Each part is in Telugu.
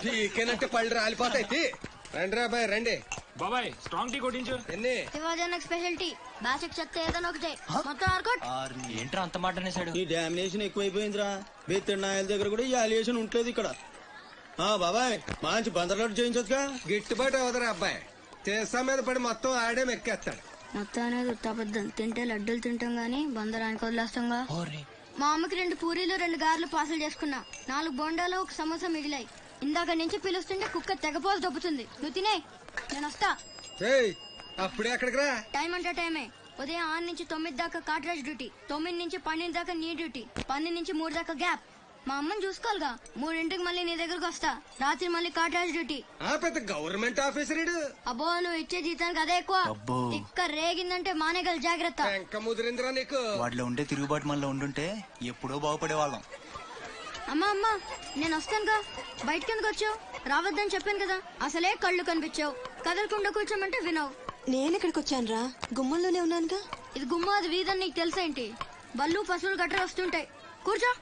పీకేనంటే పళ్ళు రాలిపోతాయి. రండి రా బాయ్ రండి. బాబాయ్ స్ట్రాంగ్ టీ కొట్టించు. ఎన్ని శివాజీ స్పెషల్ టీ బాసిక్ చెప్తే ఏదైనా ఒకటే మొత్తం ఆర్కోట్. ఏంట్రా అంత మాట అనేసాడు? ఈ డామినేషన్ ఎక్కువైపోయిందిరా. బెత్తనాయల దగ్గర కూడా ఈ అలియేషన్ ఉంటలేదు ఇక్కడ. బాబాయ్ మంచి బందర్లాట్ చేయించొచ్చుగా. గిట్టుబాటు అవదరా అబ్బాయి. చేసా మీద పడి మొత్తం ఆడే ఎక్కేస్తాడు. మొత్తం అనేది ఉత్తాబద్ధం. తింటే లడ్డూలు తింటాం గానీ బందరానికి వదిలేస్తాంగా. మా అమ్మకి 2 పూరీలు 2 గారెలు పార్సల్ చేసుకున్నా. 4 బోండాలు 1 సమోసా మిగిలాయి. ఇందాక నుంచి పిలుస్తుంటే కుక్క తెగపోసి దొబ్బుతుంది. నువ్వు తినే, నేను వస్తా. అప్పుడే అక్కడికి రా. టైం అంటే టైమే. ఉదయం 6 నుంచి 9 దాకా కాట్రాజ్ డ్యూటీ, 9 నుంచి 12 దాకా నీ డ్యూటీ, 12 నుంచి 3 దాకా గ్యాప్. మా అమ్మని చూసుకోవాలిగా. 3ంటికి మళ్ళీ నీ దగ్గరకు వస్తా. రాత్రి మళ్ళీ కాట్రాజ్ డ్యూటీ. పెద్ద గవర్నమెంట్ ఆఫీసర్. అబ్బో నువ్వు ఇచ్చే జీతానికి అదే ఎక్కువ. ఇక్కడ రేగిందంటే మానేగల జాగ్రత్త. ఇంకా ముదిరిందిరా నీకు. వాటిలో ఉండే తిరుగుబాటు మనలో ఉండుంటే ఎప్పుడో బాగుపడే వాళ్ళం. అమ్మా అమ్మా నేను వస్తానుగా. బయటకి ఎందుకు వచ్చావు? రావద్దని చెప్పాను కదా. అసలే కళ్ళు కనిపించావు. కదలకుండా కూర్చోమంటే వినవు. నేనెక్కడికి వచ్చాను రా? గుమ్మంలోనే ఉన్నానుగా. ఇది గుమ్మ, అది వీధని నీకు తెలుసేంటి? బళ్ళు పశువులు గట్రా వస్తుంటాయి. కూర్చో.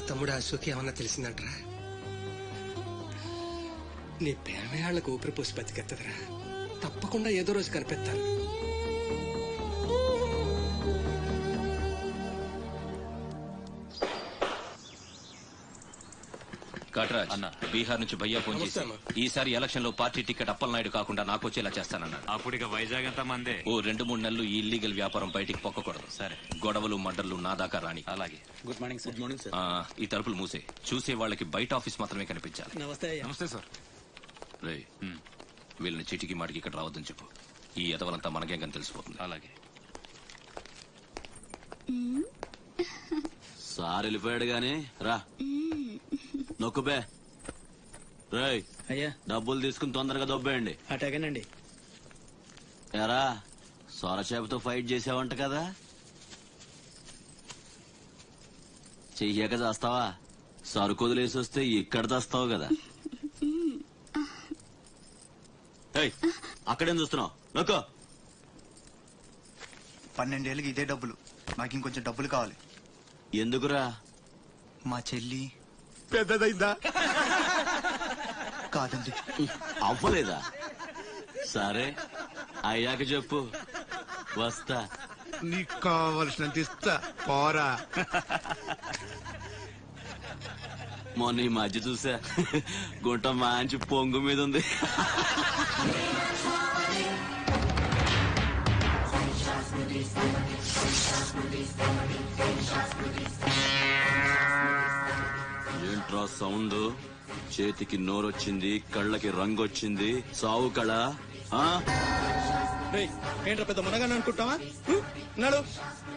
తమ్ముడు అశోక్ ఏమన్నా తెలిసిందంటరా? నీ ప్రేమే వాళ్ళకు ఊపిరి పోసి బతికెత్తదరా. తప్పకుండా ఏదో రోజు కనిపెత్తాను. కట్రాజ్ అన్న, బీహార్ నుంచి భయ్యా ఫోన్ చేసి ఈసారి ఎలక్షన్ లో పార్టీ టికెట్ అప్పలనాయుడు కాకుండా నాకు వచ్చేలా చేస్తానన్నాడు. అప్పుడు ఇక వైజాగ్ అంతా మందే. ఓ 2-3 నెలలు ఈ ఇల్లీగల్ వ్యాపారం బయటికి పొక్కకూడదు. సరే, గొడవలు మర్డర్లు నా దాకా రాని. అలాగే. Good morning sir. Good morning sir. ఈ తలుపులు మూసే. చూసే వాళ్ళకి బయట ఆఫీస్ మాత్రమే కనిపించాలి. నమస్తే. నమస్తే సార్. రే, వీళ్ళని చీటికి మాటికి ఇక్కడ రావద్దని చెప్పు. ఈ ఎదవలంతా మనకేం కానీ తెలిసిపోతుంది. అలాగే. సార్ వెళ్ళిపోయాడు గాని రా నొక్కుబే. రేయ్ అయ్యా డబ్బులు తీసుకుని తొందరగా దొబ్బేయండి. అటగనండి. ఎరా సొరచేపతో ఫైట్ చేసావంట కదా, చెయ్యాక చేస్తావా? సరుకు వదిలేసి వస్తే ఇక్కడ తెస్తావు కదా. అక్కడేం చూస్తున్నావు? నొక్కో. 12 ఏళ్ళకి ఇదే డబ్బులు. నాకు ఇంకొంచెం డబ్బులు కావాలి. ఎందుకురా? మా చెల్లి పెద్దదైందా? కాదండి. అవ్వలేదా? సరే అయ్యాక చెప్పు, వస్తా. నీకు కావలసినంత ఇస్తా, పోరా. మొన్న ఈ మధ్య చూసా, గుంట మంచి పొంగు మీద ఉంది. ఏంట్రా సౌండ్? చేతికి నోరొచ్చింది, కళ్ళకి రంగొచ్చింది, సావు కళ. ఏంట్రా పెద్ద మునగాని అనుకుంటావా? నడు,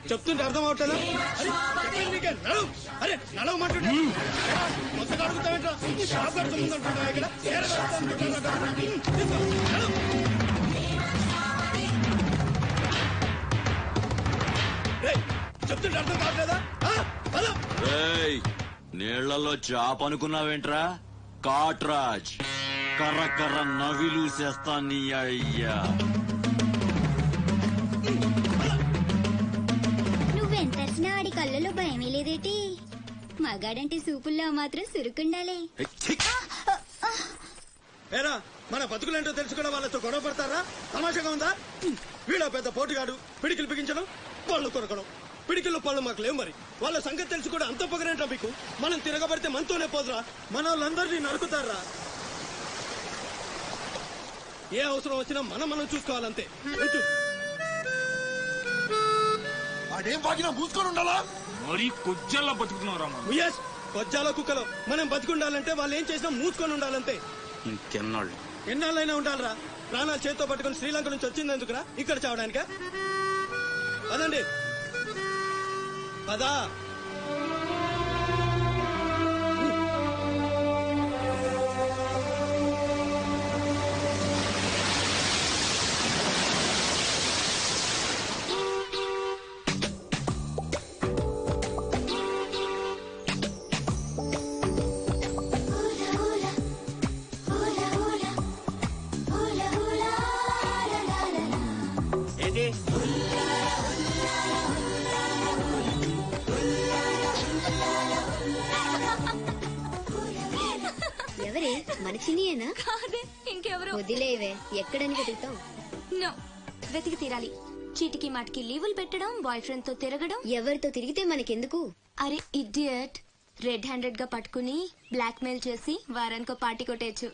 చెప్తుంటే అర్థం అవట్లేదు. నడు, అరే నడవ మాట్లాడు. మొత్తగా అడుగుతావేంట్రా? షాప్ కడుతుందంటున్నా ఇక్కడ. చెప్తుంటే అర్థం కావట్లేదా? నీళ్లలో చాప అనుకున్నావేంట్రా? కాట్రాజ్ కర్ర కర్ర నవిలూసేస్తా నీ అయ్యా. నువ్వెంతర్చినా వాడి కళ్ళలో భయమే లేదేటి? మగాడంటే సూపుల్లో మాత్రం సురుకుండాలే. ఏరా మన బతుకులేంటో తెలుసుకోవడం వాళ్ళతో గొడవ పడతారా? తమాషాగా ఉందా? వీళ్ళ పెద్ద పోటుగాడు, పిడికిలు బిగించడం, పళ్ళు కొరకడం. పిడికిల్లో పళ్ళు మాకు లేవు. మరి వాళ్ళ సంగతి తెలుసు కూడా అంత పొగరేంట్రా మీకు? మనం తిరగబడితే మనతోనే పోదురా. మన వాళ్ళందరినీ నరుకుతారా? ఏ అవసరం వచ్చినా మనం చూసుకోవాలంతే. అదేం బాగినా మూసుకొని ఉండాలా? మరీ కొజ్జల్లో బతుకుతున్నారా? కొజ్జాలో కుక్కలో మనం బతుకుండాలంటే వాళ్ళు ఏం చేసినా మూసుకొని ఉండాలంతే. ఇంకెన్నాళ్ళు ఎన్నాళ్ళైనా ఉండాలరా? ప్రాణాలు చేతితో పట్టుకుని శ్రీలంక నుంచి వచ్చింది ఎందుకురా? ఇక్కడ చావడానికా? అదండి పదా. ఎవరే మన చినియేనా? కాదే, ఇంకెవరు? వదిలేవే, ఎక్కడని వెతుకుతాం? నో, వెతికి తీరాలి. చీటికి మాటికి లీవులు పెట్టడం, బాయ్ ఫ్రెండ్ తో తిరగడం. ఎవరితో తిరిగితే మనకెందుకు? అరే ఇడియట్, రెడ్ హ్యాండెడ్ గా పట్టుకుని బ్లాక్ మెయిల్ చేసి వారానికో పార్టీ కొట్టేయచ్చు.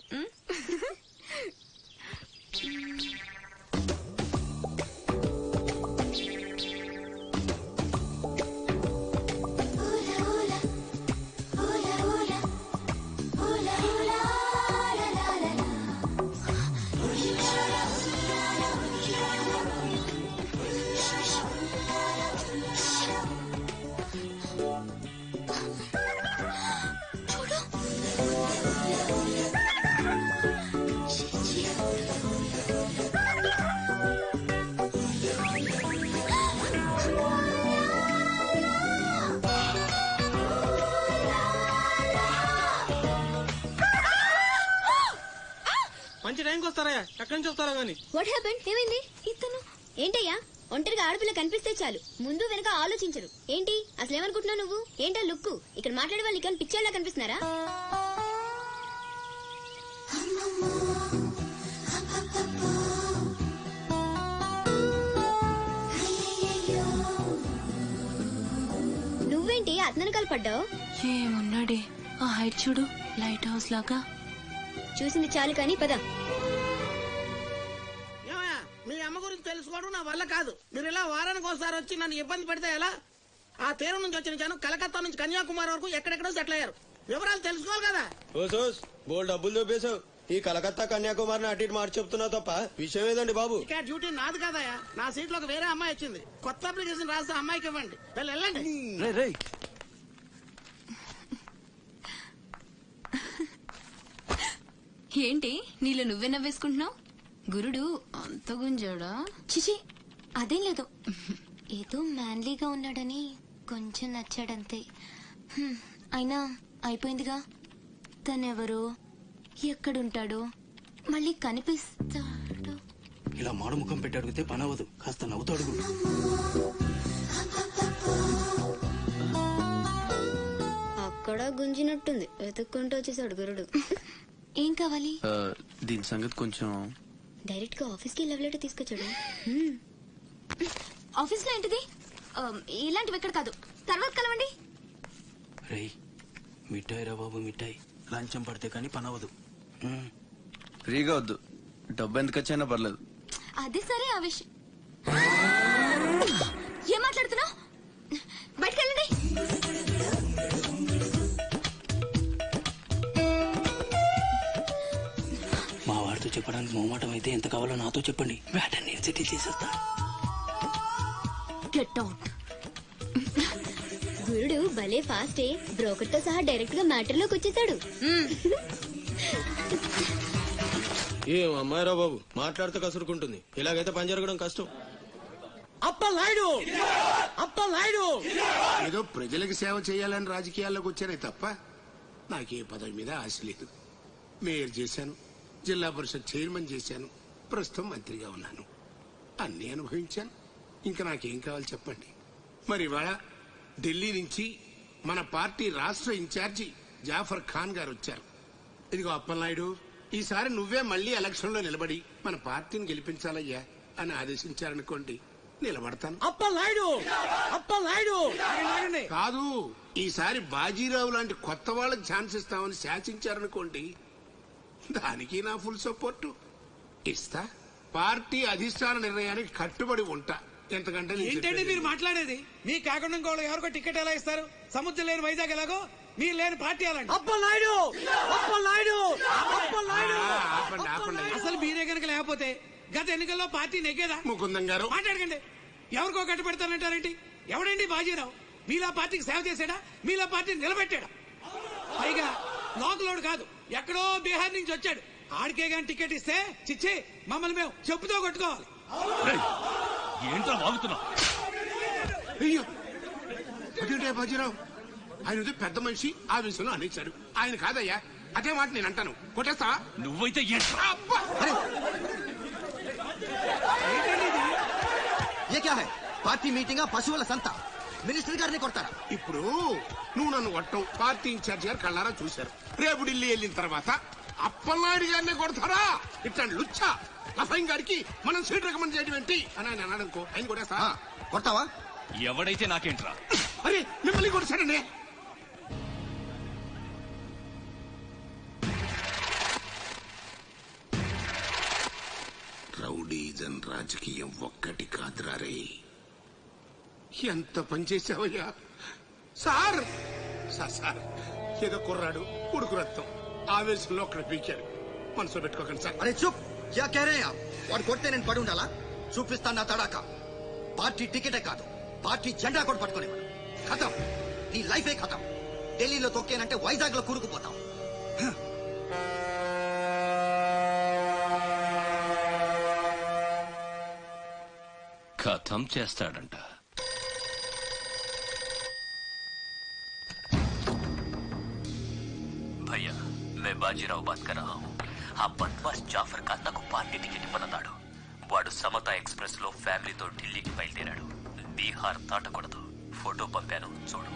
మంచి టైంకి వస్తారా? ఎక్కడి నుంచి వస్తారా గానీ? What happened? ఏమైంది? ఇతను ఏంటయ్యా? ఒంటరిగా ఆడపిల్ల కనిపిస్తే చాలు ముందు వెనక ఆలోచించరు. ఏంటి అసలు ఏమనుకుంటున్నావు నువ్వు? ఏంటా లుక్కు? ఇక్కడ మాట్లాడే వాళ్ళు ఇక్కడ పిచ్చేలా కనిపిస్తున్నారా? నువ్వేంటి అతనకాలు పడ్డావు? ఏమున్నాడే, ఆ హైట్ చూడు, లైట్ హౌస్ లాగా. చూసింది చాలు కానీ పద. మీ అమ్మ గురించి తెలుసుకోవడం నా వల్ల కాదు. మీరు ఇలా వారానికి ఒకసారి వచ్చి నన్ను ఇబ్బంది పెడితే ఎలా? ఆ తీరం నుంచి వచ్చిన జనం కలకత్తా నుంచి కన్యాకుమారి వరకు ఎక్కడెక్కడో సెటిల్ అయ్యారు. వివరాలు తెలుసుకోవాలి కదా. బోల్ డబ్బులు చూపేశావు. ఈ కలకత్తా కన్యాకుమారిని అటు ఇటు మార్చి చెప్తున్నావు తప్ప విషయం ఏదండి బాబు? ఇక డ్యూటీ నాది కదయా. నా సీట్ లో వేరే అమ్మాయి వచ్చింది. కొత్త అప్లికేషన్ రాస్తే అమ్మాయికి ఇవ్వండి. వెళ్ళండి. ఏంటి నీలో నువ్వే నవ్వేసుకుంటున్నావు? గురుడు అంత గుంజాడా? చిచి, అదేం లేదు. ఏదో మ్యాన్లీగా ఉన్నాడని కొంచెం నచ్చాడంతే. అయినా అయిపోయిందిగా. తనెవరో, ఎక్కడుంటాడో, మళ్ళీ కనిపిస్తాడు. ఇలా మాడుముఖం పెట్టి అడిగితే పని అవ్వదు. కాస్త నవ్వుతూ అడుగు. అక్కడ గుంజినట్టుంది. వెతుక్కుంటూ వచ్చేసాడు గురుడు. ఏం కావాలి? దీని సంగతి కొంచెం. డైరెక్ట్ గా ఆఫీస్ కి లవ్ లెటర్ తీసుకొచ్చాడు. ఆఫీస్ లో ఏంటిది? ఇలాంటివి ఎక్కడ కాదు, తర్వాత కలవండి. రేయ్, మిఠాయి రా బాబు, మిఠాయి. లంచం పడితే కానీ పని అవ్వదు. ఫ్రీగా వద్దు, డబ్బు ఎందుకు వచ్చైనా పర్లేదు. అది సరే, ఆ విషయం ఏం మాట్లాడుతున్నావు? బయటకు వెళ్ళండి. మా వాడితో చెప్పడానికి మొహమాటం అయితే ఎంత కావాలో నాతో చెప్పండి. వేటని నేను సెటిల్ చేసేస్తా. Get out. గురుడు భలే ఫాస్టే. బ్రోకర్ తో సహా డైరెక్ట్ గా మ్యాటర్ లోకి వచ్చేసాడు. ఏం అమ్మాయిరా బాబు, మాట్లాడితే కసురుకుంటుంది. ఇలాగైతే పని జరగడం కష్టం. అప్పలాయుడు ఏదో ప్రజలకు సేవ చేయాలని రాజకీయాల్లోకి వచ్చానే తప్ప నాకే పదవి మీద ఆశ లేదు. మేయర్ చేశాను, జిల్లా పరిషత్ చైర్మన్ చేశాను, ప్రస్తుతం మంత్రిగా ఉన్నాను. అన్ని అనుభవించాను. ఇంకా నాకేం కావాలి చెప్పండి. మరి ఇవాళ ఢిల్లీ నుంచి మన పార్టీ రాష్ట్ర ఇన్ఛార్జి జాఫర్ ఖాన్ గారు వచ్చారు. ఇదిగో అప్పలనాయుడు, ఈసారి నువ్వే మళ్లీ ఎలక్షన్ లో నిలబడి మన పార్టీని గెలిపించాలయ్యా అని ఆదేశించారనుకోండి, నిలబడతాను. అప్పలనాయుడు కాదు, ఈసారి బాజీరావు లాంటి కొత్త వాళ్ళకి ఛాన్స్ ఇస్తామని శాసించారనుకోండి, దానికి నా ఫుల్ సపోర్టు ఇస్తా. పార్టీ అధిష్టాన నిర్ణయానికి కట్టుబడి ఉంటా. ఎంతకంటే ఏంటండి మీరు మాట్లాడేది? మీ కాకుండా ఇంకోళ్ళు ఎవరికో టికెట్ ఎలా ఇస్తారు? సముద్రం లేని వైజాగ్ ఎలాగో మీరు లేని పార్టీ అలాంటి. అసలు మీరే కనుక లేకపోతే గత ఎన్నికల్లో పార్టీ నెగ్గేదా? ముకుందం గారు మాట్లాడకండి. ఎవరికో కట్టు పెడతానంటారేంటి? ఎవడండి బాజీరావు? మీలా పార్టీకి సేవ చేశాడా? మీలా పార్టీని నిలబెట్టాడా? పైగా లోకలోడు కాదు, ఎక్కడో బీహార్ నుంచి వచ్చాడు. ఆడికే గాని టికెట్ ఇస్తే చిచ్చి మమ్మల్ని మేము చెప్పుతో కొట్టుకోవాలి. ఏంట్రా వాగుతున్నావు? అయ్యో, అదేంటే బాజీరావు, ఆయన పెద్ద మనిషి ఆ విషయంలో అనేశాడు. ఆయన కాదయ్యా, అదే మాట నేను అంటాను. కొట్టేస్తా. నువ్వైతే పార్టీ మీటింగ్ పశువుల సంత మినిస్టర్ గారిని కొడతారా? ఇప్పుడు నువ్వు నన్ను కొట్టవు, పార్టీ ఇన్ఛార్జ్ గారు కళ్ళారా చూశారు. రేపు ఢిల్లీ వెళ్ళిన తర్వాత అప్పలనాయుడు గారిని కొడతారా? ఇట్లాంటి లుచ్చా లఫైన్ గారికి మనం సీట్ రికమెండ్ చేయడం ఏంటి అని ఆయన అన్నాడనుకో, ఆయన కొడేస్తా. కొడతావా? ఎవడైతే నాకేంట్రా? అరే మిమ్మల్ని కొడతాడండి. రౌడీజన్ రాజకీయం ఒక్కటి కాదురా రే. ఎంత పనిచేసావయ్యా సార్. సార్ ఏదో కుర్రాడు ఉడుకు రక్తం ఆవేశంలో అక్కడ పీకాడు, మనసులో పెట్టుకోకండి సార్. అరే చూప్ క్యా కహ రహే ఆప్? వాడు కొడితే నేను పడి ఉండాలా? చూపిస్తాను నా తడాక. పార్టీ టికెటే కాదు, పార్టీ జెండా కూడా పట్టుకుని ఖతం. నీ లైఫే ఖతం. ఢిల్లీలో తొక్కేనంటే వైజాగ్ లో కూరుకుపోతాం. ఖతం చేస్తాడంట. भैया मैं बाजीराव बात कर रहा हूँ. ఆ బద్మాష్ జాఫర్ ఖాన్ నాకు పార్టీ టికెట్ ఇవ్వనన్నాడు. వాడు సమతా ఎక్స్ప్రెస్ లో ఫ్యామిలీతో ఢిల్లీకి బయలుదేరాడు. బీహార్ దాటకూడదు. ఫోటో పంపాను చూడు.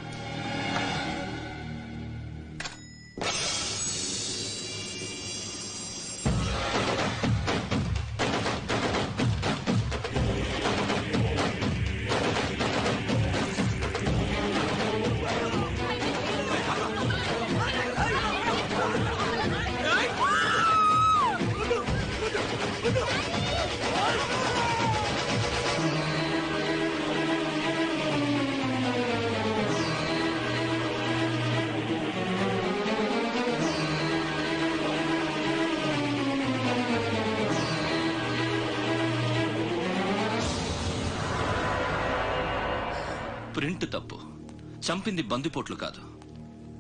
ప్రింట్ తప్పు. చంపింది బందిపోట్లు కాదు,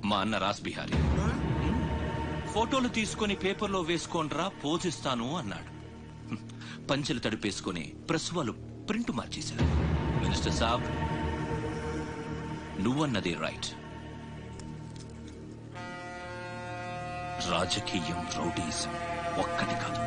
మా అన్న రాస్ బిహారీ. ఫోటోలు తీసుకుని పేపర్లో వేసుకోండ్రా పోజిస్తాను అన్నాడు. పంచెలు తడిపేసుకుని ప్రెస్ వాళ్ళు ప్రింట్ మార్చేశారు. మినిస్టర్ సాబ్, నువ్వన్నది రైట్. రాజకీయం రౌడీజం ఒక్కటి కాదు.